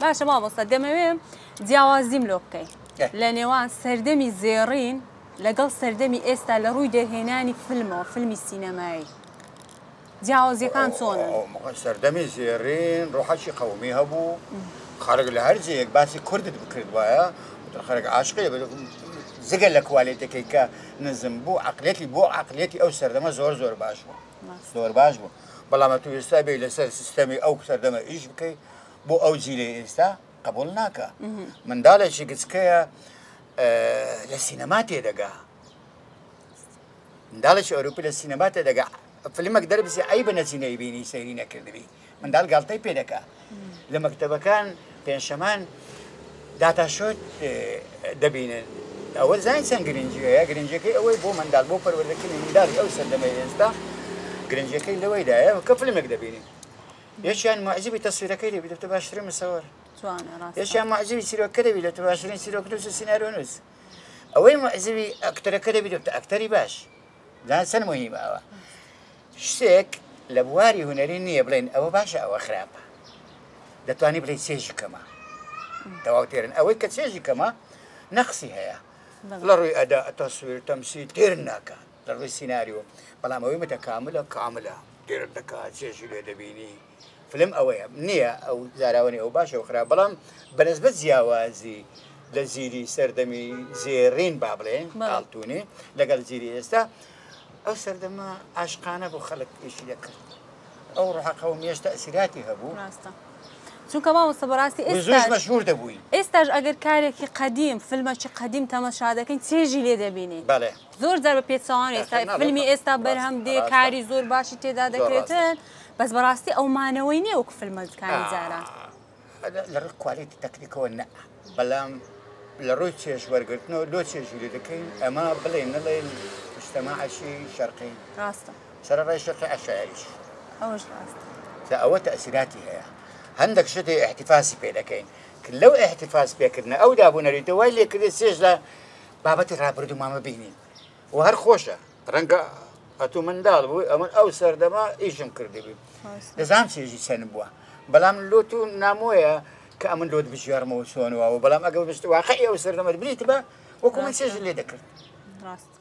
باشە مامۆستا دەمەوێت جیاوازیم لۆ بکەین لە نێوان سەردەمی زێڕین لەگەڵ سەردەمی ئێستا لە ڕووی دەرهێنانی فیلمەوە فیلمی سینەمایی جیاوازیەکان چۆنن؟ سەردەمی زێڕین ڕۆحەکی قەومی هەبوو خەڵک لە هەر جێیەک باسی کوردت بکرد وایە خەڵک عاشقی زگە لە کوالێتەکەی کە نزم بوو عقلێتی بۆ عقلێتی ئەو سەردەمە زۆر باش بوو زۆر باش بوو بەڵام تو ئێستا بێ لەسەر سیستەمی ئەو سەردەمە ئیش بکەیت بۆ ئەو جیلەی ئێستا قبول ناکە منداڵێکی گچکەیە لە سینەما تێدەگا منداڵێکی ئەوروپی لە سینەما تێدەگا فیلمێک دەربسی ئەی بە نەچینەی بینی سەیری نەکردبی منداڵ گاڵتەی پێ دەکا لە مەکتەبەکان پێنجشەمان داتاشۆت دەبینن ئەوە زای چەند گرنگیەیە گرنگەکەی ئەوەی بۆ منداڵ بۆ پەروەردەکردنی منداڵی ئەو سەردەمەی ئێستا گرنگەکەی لەوەیدایە کە فیلمێک دەبینی یەکیان معجبی تەسویرەکەی دەبی دەبتە باشترین مصور یەکیان معجبی چیرۆکە دەبی دەبتە باشترین چیرۆکنووس و سیناریۆنووس ئەوەی معجبی ئەکتەرەکە دەبی دەبتە ئەکتەری باش زان چەند مهمە ئەوە شتێک لە بواری هونەری نییە بڵێن ئەوە باشە ئەوە خراپە دەتوانی بڵێ چێژی کەمە تەواوتێرن ئەوەی کە چێژی کەمە نەقسی هەیە لە ڕووی ئەدا تەسویر تەمسی تێر ناکە لە ڕووی سیناریۆ بەڵام ئەوەی متەکاملە کاملە تێر دەکات چێژی لێ دەبینی فلم ئەوەیە نییە ئەو زاراوەنی ئەو باشە و خراپ بەڵام بەنسبەت جیاوازی لە زیری سەردەمی زێڕین با بڵێن ئاڵتونی لەگەڵ زیری ئێستا ئەو سەردەمە عاشقانە بۆ خەڵک ئیشی دەکرد ئەو ڕۆحە قەومیەش تەئسیراتی هەبوو چونکە مامۆستا بەڕاستی زۆر مەشهوور دەبووی ئێستاش ئەگەر کارێکی قەدیم فیلمێکی قەدیم تەماشا دەکەین چێژی لێ دەبینی زۆر جار بە پێچەوان ئێستا فیلمی ئێستا بەرهەم دێ کاری زۆر باشی تێدا دەکرێتن بەس بەڕاستی ئەو مانەوەی نییە وەکو فیلمەکانی جاران لە ڕووی کوالیتی تەکنیکەوە نە بەڵام لە ڕووی چێژ وەرگرتنەوە لۆ چێژی لێ دەکەین ئەمە بڵێن نەڵێن مجتەماعی شەرقی ڕاستە سەرەڕای شەرقی عەشایریش ئەوەش ڕاستە ئەوە تەئسیراتی هەیە هەندێک شتێ احتیفاسی پێ دەکەین لەو احتیفاس پێکردنە ئەو دابوونەریتە وای لێکردێت سێژ لە بابەتی ڕابردوومامە بینین و هەر خۆشە ڕەنگە هەتوو منداڵ بووی ئەمن ئەو سەردەما ئیشم کردبی دەزانام چێژی چەند بووە بەڵام لۆت و نامۆیە کە ئەمن لۆت بژێڕمەوە چۆنەوە بەڵام ئەگەر بشت واقعی ئەو سەردەمە بریت بە وەکو من چێژ لێ دەکرد ڕاست